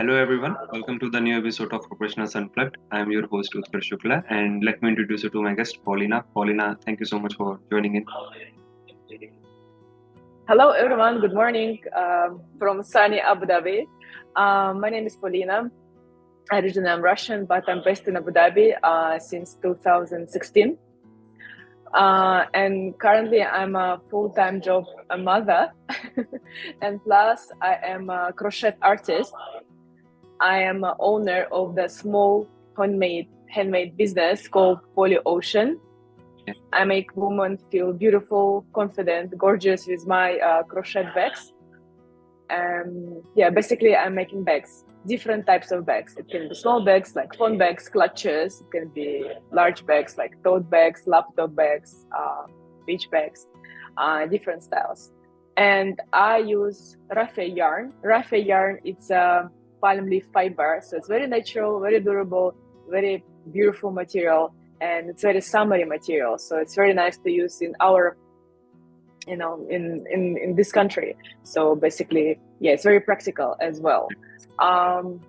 Hello everyone, welcome to the new episode of Professionals Unplugged. I am your host Utkarsh Shukla and let me introduce you to my guest Polina. Polina, thank you so much for joining in. Hello, everyone. Good morning from sunny Abu Dhabi. My name is Polina. Originally, I'm Russian, but I'm based in Abu Dhabi since 2016. And currently, I'm a full-time job mother. And plus, I am a crochet artist. I am a owner of the small handmade business called Poli Ocean. I make women feel beautiful, confident, gorgeous with my crochet bags. Basically I'm making bags, different types of bags. It can be small bags like phone bags, clutches. It can be large bags like tote bags, laptop bags, beach bags, different styles. And I use raffia yarn. Raffia yarn, it's a palm leaf fiber, so it's very natural, very durable, very beautiful material, and it's very summery material. So it's very nice to use in our, in this country. So basically, yeah, it's very practical as well. I'm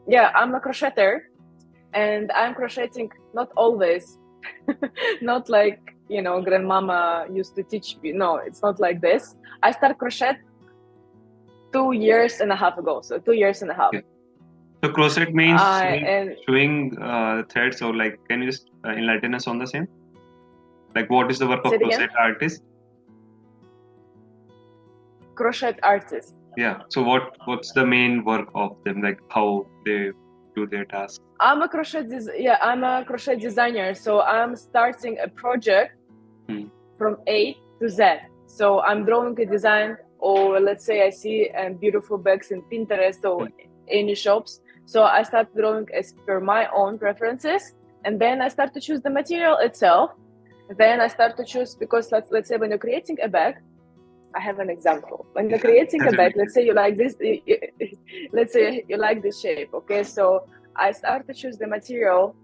a crocheter, and I'm crocheting not always, not like grandmama used to teach me. No, it's not like this. I started crochet 2.5 years ago. So 2.5 years. Okay. So crochet means and showing threads, or like, can you just enlighten us on the same? Like, what is the work of crochet artist? Crochet artist. Yeah. So what's the main work of them? Like how they do their tasks? I'm a crochet designer. So I'm starting a project from A to Z. So I'm drawing a design, or let's say I see beautiful bags in Pinterest or any shops. So I start drawing as per my own preferences, and then I start to choose the material itself. Then I start to choose, because let's say when you're creating a bag, I have an example. When you're creating a bag, let's say you like this, let's say you like this shape, okay? So I start to choose the material,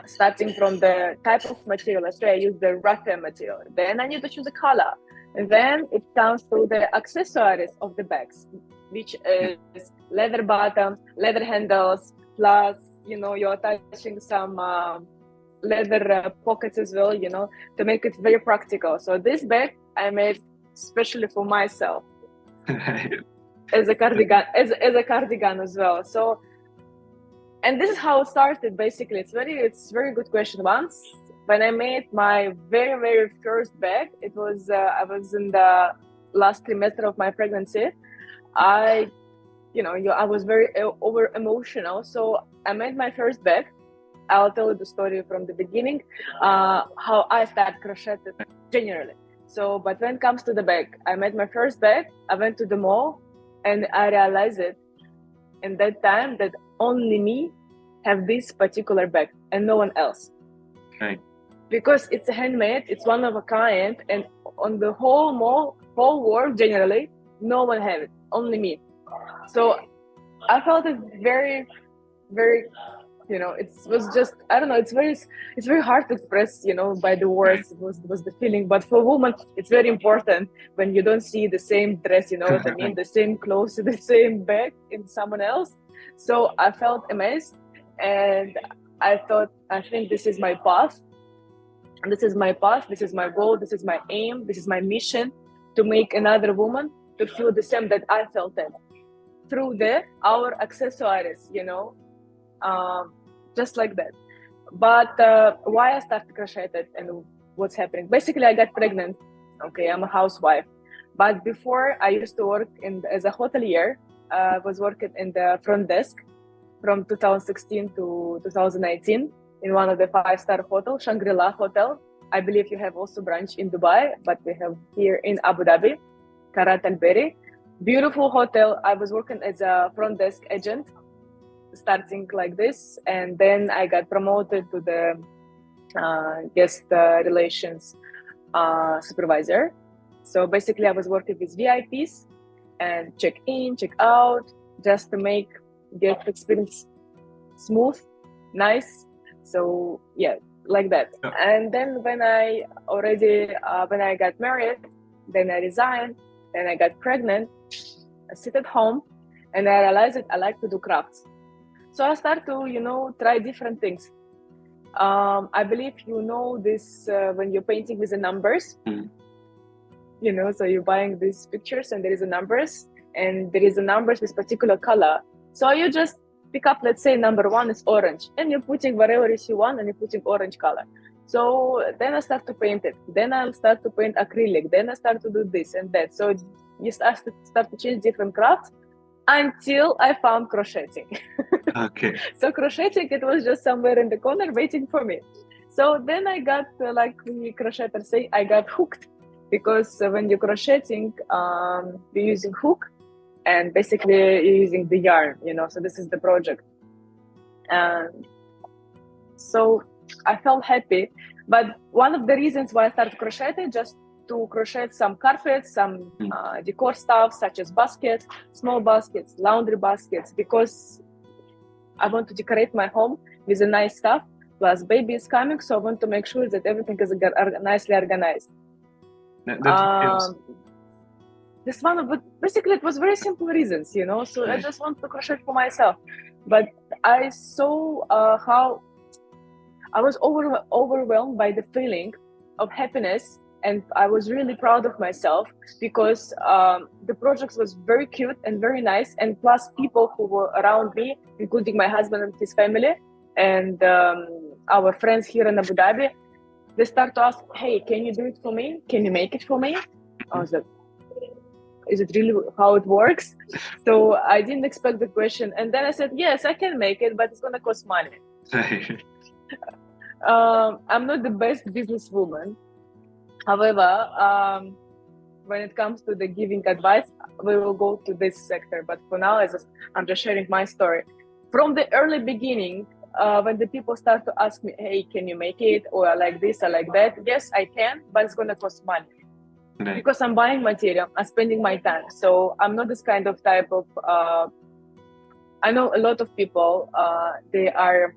starting from the type of material. Let's say I use the raffia material. Then I need to choose a color. And then it comes to the accessories of the bags, which is leather bottoms, leather handles, plus, you're attaching some leather pockets as well, to make it very practical. So this bag I made especially for myself as a cardigan, as a cardigan as well. So, and this is how it started. Basically, it's very good question. Once when I made my very first bag, it was I was in the last trimester of my pregnancy. I was very over emotional, so I made my first bag. I'll tell you the story from the beginning, how I started crocheting generally. So, but when it comes to the bag, I made my first bag. I went to the mall, and I realized it in that time that only me have this particular bag and no one else. Right. Because it's a handmade, it's one of a kind, and on the whole mall, whole world generally, no one have it, only me. So I felt it very, very, it was just, I don't know, it's very hard to express, by the words. It was the feeling. But for women, it's very important when you don't see the same dress, what I mean, the same clothes, the same bag in someone else. So I felt amazed, and I think this is my path. This is my path, this is my goal, this is my aim, this is my mission, to make another woman to feel the same that I felt it through our accessories, just like that. But why I started crocheting and what's happening? Basically, I got pregnant. Okay, I'm a housewife. But before, I used to work as a hotelier. I was working in the front desk from 2016 to 2019 in one of the 5-star hotels, Shangri-La Hotel. I believe you have also branch in Dubai, but we have here in Abu Dhabi, Karat Al Berri. Beautiful hotel. I was working as a front desk agent, starting like this, and then I got promoted to the guest relations supervisor. So basically, I was working with VIPs and check in, check out, just to make guest experience smooth, nice. So yeah, like that. Yeah. And then when I got married, then I resigned, then I got pregnant. I sit at home, and I realized that I like to do crafts. So I start to, try different things. I believe this when you're painting with the numbers, so you're buying these pictures and there is a numbers and there is a numbers with particular color. So you just pick up, let's say number 1 is orange, and you're putting whatever is you want and you're putting orange color. So then I start to paint it. Then I'll start to paint acrylic. Then I start to do this and that. So you start to change different crafts until I found crocheting. Okay. So crocheting, it was just somewhere in the corner waiting for me. So then I got, like the crocheters say, I got hooked, because when you're crocheting, you're using hook and basically you're using the yarn, so this is the project. And so I felt happy. But one of the reasons why I started crocheting, just to crochet some carpets, some decor stuff, such as baskets, small baskets, laundry baskets, because I want to decorate my home with a nice stuff. Plus, baby is coming, so I want to make sure that everything is nicely organized. This one, but basically it was very simple reasons, So I just want to crochet for myself. But I saw how I was overwhelmed by the feeling of happiness, and I was really proud of myself, because the project was very cute and very nice, and plus people who were around me, including my husband and his family, and our friends here in Abu Dhabi, they start to ask, hey, can you do it for me? Can you make it for me? I was like, is it really how it works? So I didn't expect the question. And then I said, yes, I can make it, but it's going to cost money. I'm not the best businesswoman. However, when it comes to the giving advice, we will go to this sector. But for now, I'm just sharing my story. From the early beginning, when the people start to ask me, hey, can you make it? Or I like this, I like that. Yes, I can, but it's going to cost money. Right. Because I'm buying material, I'm spending my time. So I'm not this kind of type of, I know a lot of people, they are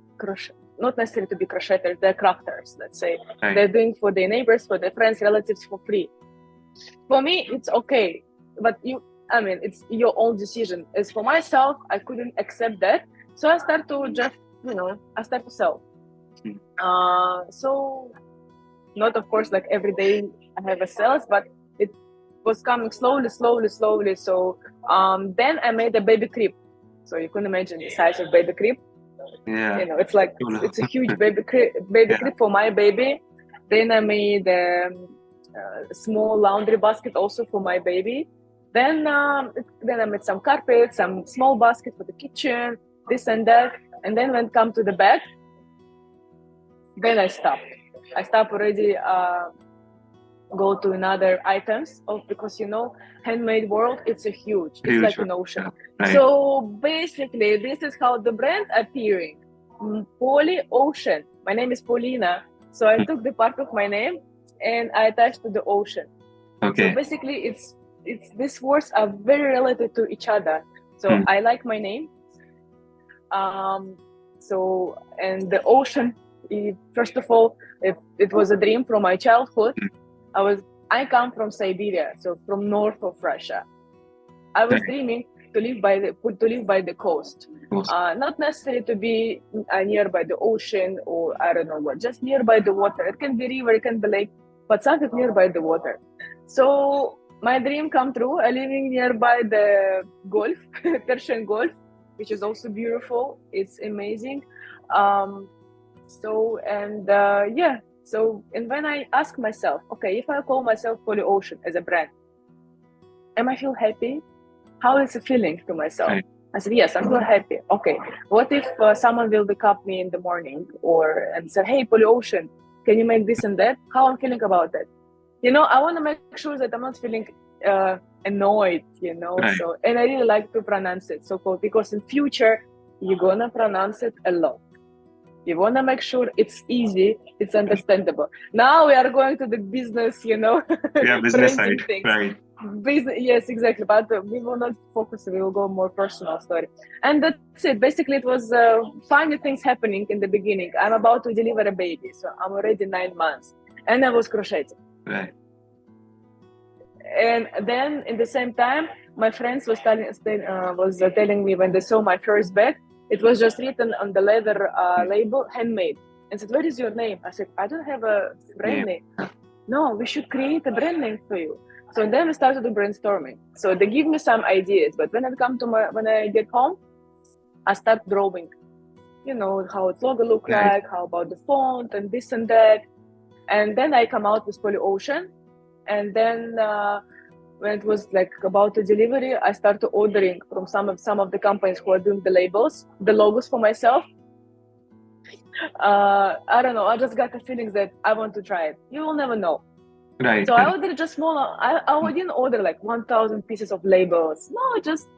not necessarily to be crocheters, they're crafters, let's say. Right. They're doing for their neighbors, for their friends, relatives for free. For me, it's okay. But it's your own decision. As for myself, I couldn't accept that. So I start to just, I start to sell. So not, of course, like every day I have a sales, but it was coming slowly. So then I made a baby crib. So you can imagine the size of baby crib. Yeah. It's like, it's a huge baby crib for my baby. Then I made a small laundry basket also for my baby. Then I made some carpets, some small basket for the kitchen, this and that. And then when it comes to the bag, then I stopped. I stopped already, go to another items because handmade world, it's like an ocean. Right. So basically this is how the brand appearing. Poli Ocean. My name is Polina, so I took the part of my name and I attached to the ocean. Okay. So basically it's these words are very related to each other. So I like my name. So, and the ocean, first of all, it was a dream from my childhood. I come from Siberia, so from north of Russia. I was dreaming to live by the coast, not necessarily to be nearby the ocean or I don't know what, just nearby the water. It can be river, it can be lake, but something nearby the water. So my dream come true. I living nearby the Gulf, Persian Gulf, which is also beautiful. It's amazing. So and when I ask myself, okay, if I call myself Poli Ocean as a brand, am I feel happy? How is it feeling to myself? Right. I said, yes, I feel happy. Okay, what if someone will wake up me in the morning and say, hey, Poli Ocean, can you make this and that? How I'm feeling about that? I want to make sure that I'm not feeling annoyed, Right. So, and I really like to pronounce it so because in future, you're going to pronounce it a lot. You want to make sure it's easy, it's understandable. Now we are going to the business, Yeah, business side, things. Right. Business, yes, exactly. But we will not focus, we will go more personal story. And that's it. Basically, it was funny things happening in the beginning. I'm about to deliver a baby, so I'm already 9 months. And I was crocheting. Right. And then, in the same time, my friends was telling me when they saw my first bag, it was just written on the leather label, handmade. And said, "What is your name?" I said, "I don't have a brand name." "No, we should create a brand name for you." So then we started the brainstorming. So they give me some ideas, but when I get home, I start drawing. How its logo look like, how about the font and this and that. And then I come out with Poli Ocean. And then when it was like about the delivery, I started ordering from some of the companies who are doing the labels, the logos for myself. I don't know. I just got the feeling that I want to try it. You will never know. Right. So I ordered just smaller. I didn't order like 1,000 pieces of labels. No, just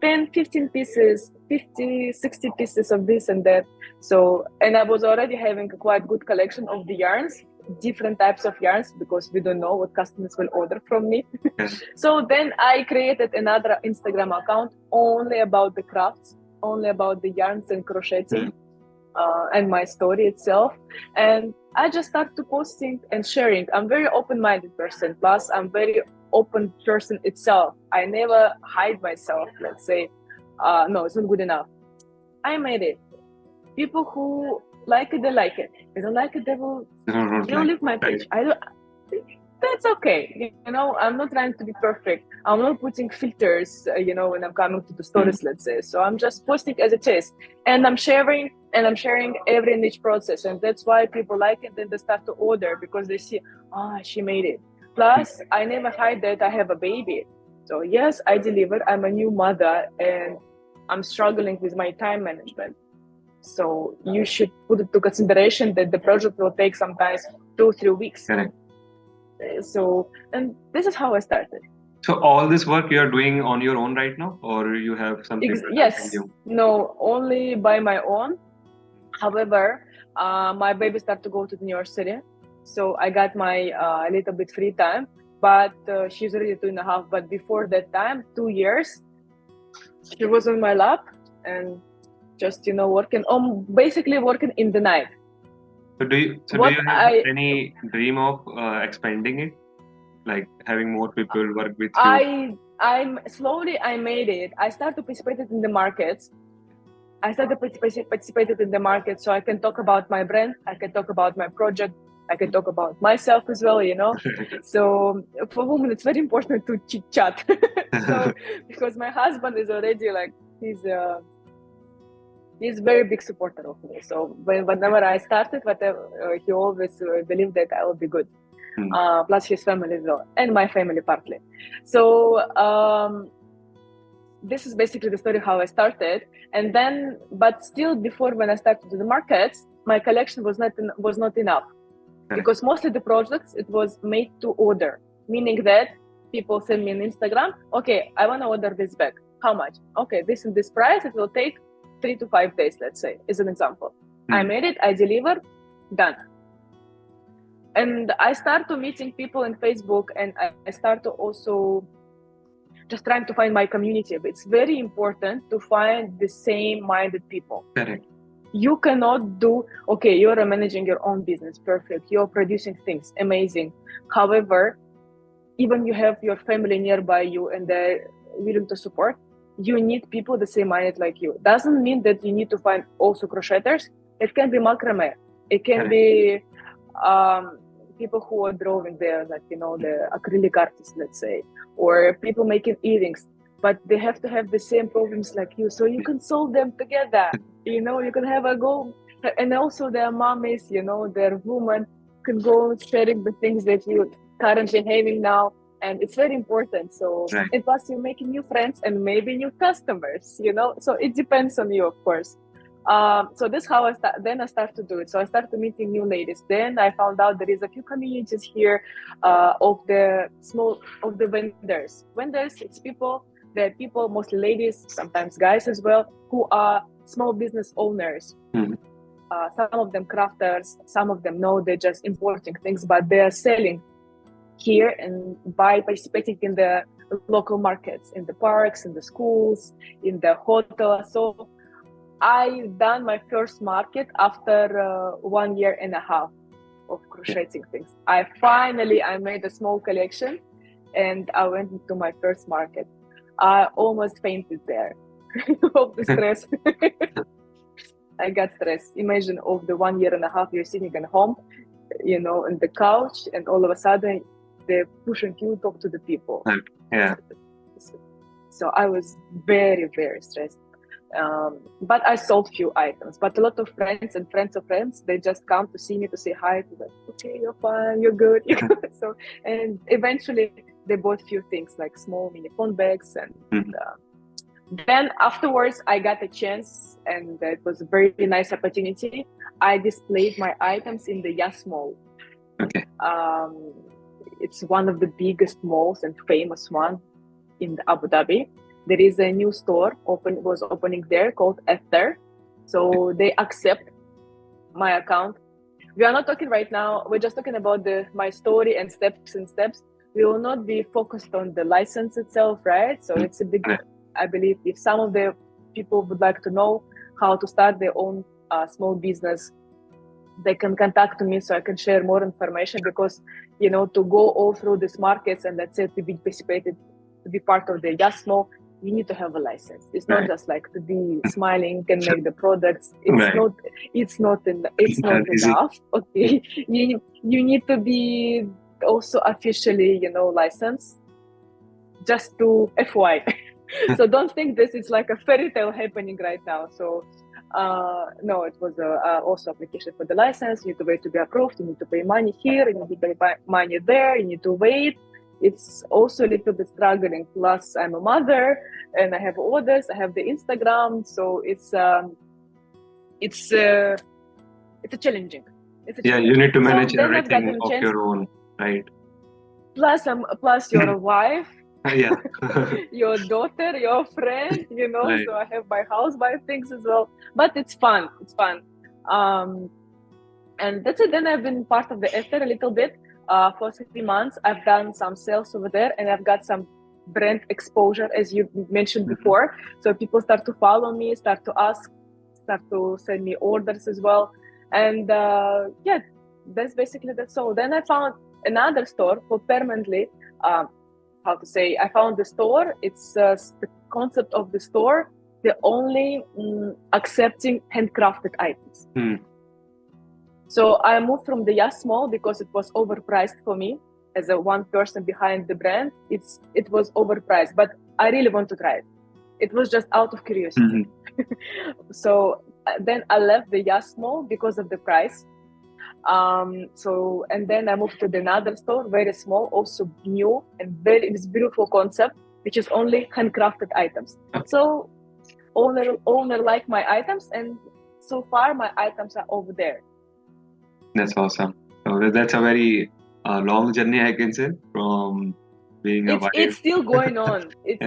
10, 15 pieces, 50, 60 pieces of this and that. So, and I was already having a quite good collection of the yarns, different types of yarns, because we don't know what customers will order from me. So then I created another Instagram account only about the crafts, only about the yarns and crocheting. And my story itself, and I just started posting and sharing. I'm very open-minded person, plus I'm very open person itself. I never hide myself, let's say. No, it's not good enough. I made it. People who like it, they like it. They don't like it, they will leave my page. That's okay. I'm not trying to be perfect. I'm not putting filters, when I'm coming to the stories, let's say. So I'm just posting as it is. And I'm sharing every niche process. And that's why people like it. Then they start to order because they see, she made it. Plus, I never hide that I have a baby. So yes, I deliver. I'm a new mother and I'm struggling with my time management. So you should put it to consideration that the project will take sometimes 2-3 weeks. Correct. So, and this is how I started. So all this work you are doing on your own right now, or you have some people helping you? No, only by my own. However, my baby started to go to the university, so I got my a little bit free time. But she's already 2.5. But before that time, 2 years, she was on my lap and just basically working in the night. So do you have any dream of expanding it, like having more people work with you? I made it. I started participating in the markets. So I can talk about my brand. I can talk about my project. I can talk about myself as well, So for women, it's very important to chit chat. So because my husband is already he's a very big supporter of me. So whenever I started, he always believed that I will be good. Plus his family as well, and my family partly. So this is basically the story how I started. And then, but still, before when I started to the markets, my collection was not enough. Because most of the projects, it was made to order, meaning that people send me an Instagram, okay, I want to order this bag. How much? Okay, this and this price, it will take 3 to 5 days, let's say, is an example. I made it, I delivered, done. And I started meeting people on Facebook, and I started also just trying to find my community. But it's very important to find the same-minded people. Correct. You cannot do, okay, you're managing your own business, perfect. You're producing things, amazing. However, even you have your family nearby you and they're willing to support, you need people the same minded like you. Doesn't mean that you need to find also crocheters. It can be macrame. It can be people who are drawing there, the acrylic artists, let's say, or people making earrings. But they have to have the same problems like you, so you can solve them together. You can have a go. And also their mommies, their women can go sharing the things that you currently having now. And it's very important. So, and plus you're making new friends and maybe new customers, So it depends on you, of course. So this is how I started to do it. So I started meeting new ladies. Then I found out there is a few communities here of the vendors. Vendors, it's people. There are people, mostly ladies, sometimes guys as well, who are small business owners. Some of them crafters, some of them they're just importing things, but they are selling here and by participating in the local markets, in the parks, in the schools, in the hotels. So I done my first market after 1.5 years of crocheting things. I made a small collection and I went into my first market. I almost fainted there of the stress. I got stressed. Imagine of the 1.5 years you're sitting at home, on the couch, and all of a sudden they're pushing you to talk to the people. Yeah. So I was very, very stressed. But I sold few items. But a lot of friends and friends of friends, they just come to see me, to say hi, to them. Okay, you're fine, you're good. So, and eventually they bought few things like small mini phone bags, and then afterwards I got a chance, and it was a very nice opportunity. I displayed my items in the Yas Mall. Okay. It's one of the biggest malls and famous one in Abu Dhabi. There is a new store was opening there called Ether. So they accept my account. We are not talking right now. We're just talking about my story and steps. We will not be focused on the license itself, right? So it's a big, I believe, if some of the people would like to know how to start their own small business, they can contact me so I can share more information, because, to go all through these markets and let's say to be participated, to be part of the Yas Mall, you need to have a license. It's not just like to be smiling and make the products. It's not enough. Okay, you need to be also officially, licensed. Just to FY. So don't think this is like a fairy tale happening right now. So no, it was also application for the license. You need to wait to be approved. You need to pay money here. You need to pay money there. You need to wait. It's also a little bit struggling. Plus, I'm a mother and I have orders. I have the Instagram, so it's challenging. You need to manage everything of your own, right? Plus, you're a wife. Yeah. Your daughter, your friend, Right. So I have my house buy things as well. But it's fun. And that's it. Then I've been part of the Ether a little bit. For 3 months, I've done some sales over there, and I've got some brand exposure, as you mentioned before. So people start to follow me, start to ask, start to send me orders as well. And that's all. Then I found another store for permanently. I found the store. It's the concept of the store. They're only accepting handcrafted items. So I moved from the Yas Mall because it was overpriced for me as a one person behind the brand. It was overpriced, but I really want to try it. It was just out of curiosity. So then I left the Yas Mall because of the price. And then I moved to another store, very small, also new, and it's beautiful concept, which is only handcrafted items. So owner like my items, and so far my items are over there. That's awesome. So that's a very long journey, I can say, from being a wife. It's still going on. It's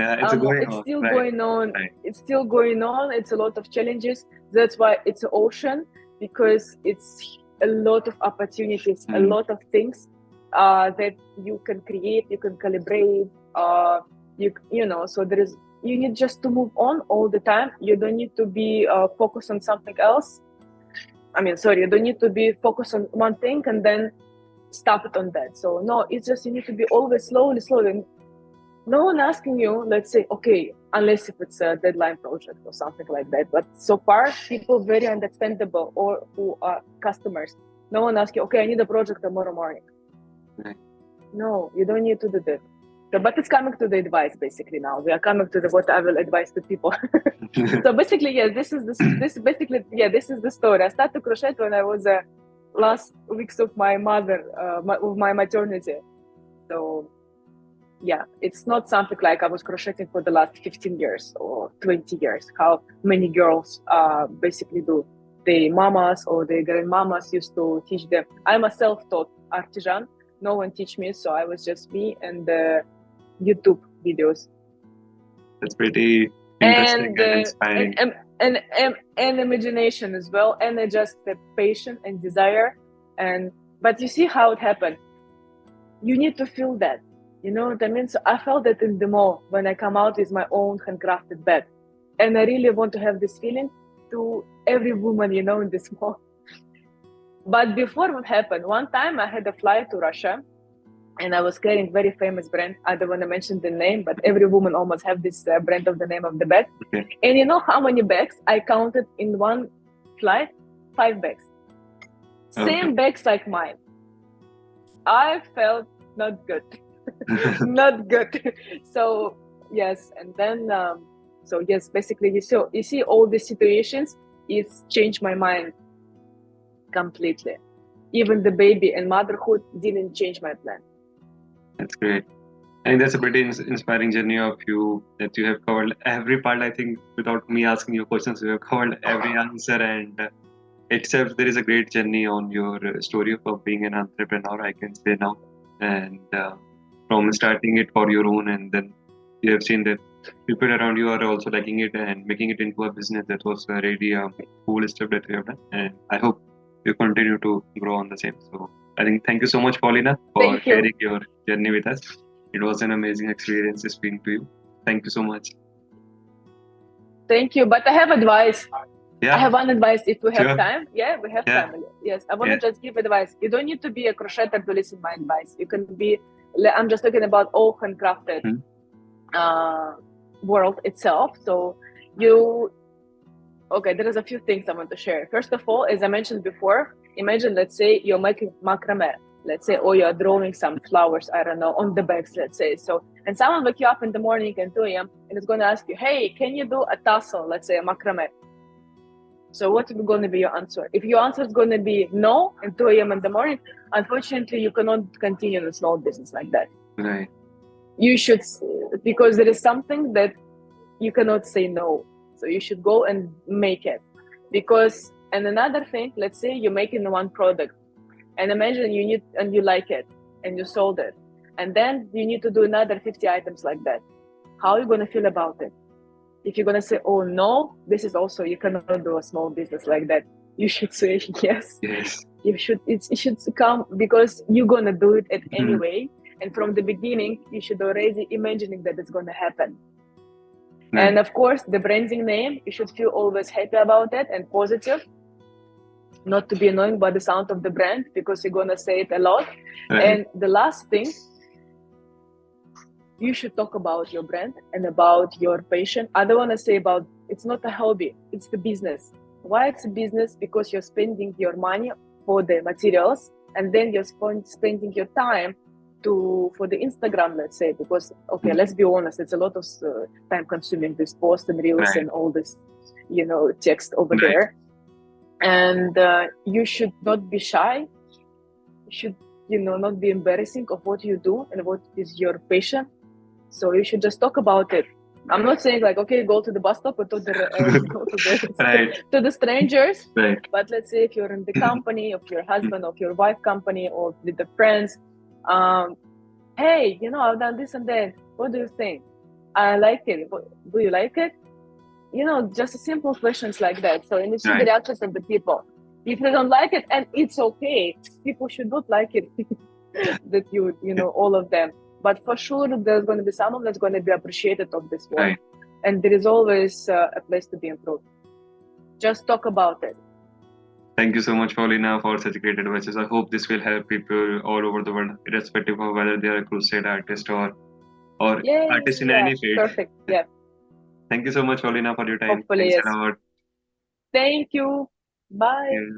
still going on. Right. It's still going on. It's a lot of challenges. That's why it's an ocean, because it's a lot of opportunities, a lot of things that you can create, you can calibrate. So you need just to move on all the time. You don't need to be focused on something else. You don't need to be focused on one thing and then stop it on that. So no, it's just you need to be always slowly. No one asking you, let's say, okay, unless if it's a deadline project or something like that. But so far, people very understandable, or who are customers. No one asks you, okay, I need a project tomorrow morning. Right. No, you don't need to do that. So, but it's coming to the advice basically now. We are coming to what I will advise to people. So basically, this is the story. I started crochet when I was last weeks of my my maternity. So yeah, it's not something like I was crocheting for the last 15 years or 20 years. How many girls basically do. The mamas or the grandmamas used to teach them. I'm a self-taught artisan. No one teach me, so I was just me and the YouTube videos. That's pretty interesting and inspiring. And imagination as well, and just the passion and desire. But you see how it happened. You need to feel that. You know what I mean? So I felt that in the mall when I come out with my own handcrafted bag. And I really want to have this feeling to every woman, in this mall. But before what happened, one time I had a flight to Russia. and I was carrying very famous brand. I don't want to mention the name, but every woman almost have this brand of the name of the bag. Okay. And you know how many bags I counted in one flight? 5 bags. Same bags like mine. I felt not good. Not good. So yes, and then so yes, basically you see all these situations, it's changed my mind completely. Even the baby and motherhood didn't change my plan. That's great. I think that's a pretty inspiring journey of you, that you have covered every part. I think without me asking you questions, you have covered every answer, and itself there is a great journey on your story of being an entrepreneur, I can say now. And from starting it for your own, and then you have seen that people around you are also liking it and making it into a business. That was a really cool step that you have done, and I hope you continue to grow on the same. So I think thank you so much, Polina, for sharing your journey with us. It was an amazing experience speaking to you. Thank you so much. Thank you. But I have advice. Yeah. I have one advice if we have time. Yeah, we have time. Yes, I want to just give advice. You don't need to be a crocheter to listen my advice. You can be, I'm just talking about all handcrafted world itself. So okay, there is a few things I want to share. First of all, as I mentioned before, imagine, let's say you're making macrame, let's say, or you're drawing some flowers, I don't know, on the bags, let's say. So, and someone wake you up in the morning at 2 a.m. and is going to ask you, hey, can you do a tassel, let's say a macrame? So what's going to be your answer? If your answer is going to be no at 2 a.m. in the morning, unfortunately, you cannot continue a small business like that. Right. You should, because there is something that you cannot say no. So you should go and make it. Because, and another thing, let's say you're making one product, and imagine you need, and you like it, and you sold it, and then you need to do another 50 items like that. How are you going to feel about it? If you're going to say, oh no, this is also, you cannot do a small business like that, you should say yes. Yes. You should, it should come, because you're going to do it anyway. And from the beginning, you should already imagining that it's going to happen. And of course, the branding name, you should feel always happy about it and positive, not to be annoying by the sound of the brand, because you're going to say it a lot. Right. And the last thing, you should talk about your brand and about your passion. I don't want to say about, it's not a hobby, it's the business. Why it's a business? Because you're spending your money for the materials, and then you're spending your time for the Instagram, let's say, because, okay, let's be honest, it's a lot of time consuming, this post and reels and all this, text over there. And you should not be shy. You should, not be embarrassing of what you do and what is your passion. So you should just talk about it. I'm not saying like, okay, go to the bus stop or to the strangers. Right. But let's say if you're in the company of your husband, of your wife company, or with the friends, hey, I've done this and that. What do you think? I like it. Do you like it? Just simple questions like that. So, and you see the reactions of the people. If they don't like it, and it's okay. People should not like it. That all of them. But for sure, there's going to be someone that's going to be appreciated of this work. Right. And there is always a place to be improved. Just talk about it. Thank you so much, Polina, for such great advices. I hope this will help people all over the world, irrespective of whether they are a crochet artist or artist in any field. Perfect. Yeah. Thank you so much, Polina, for your time. Hopefully, yes. Thank you. Bye. Yeah.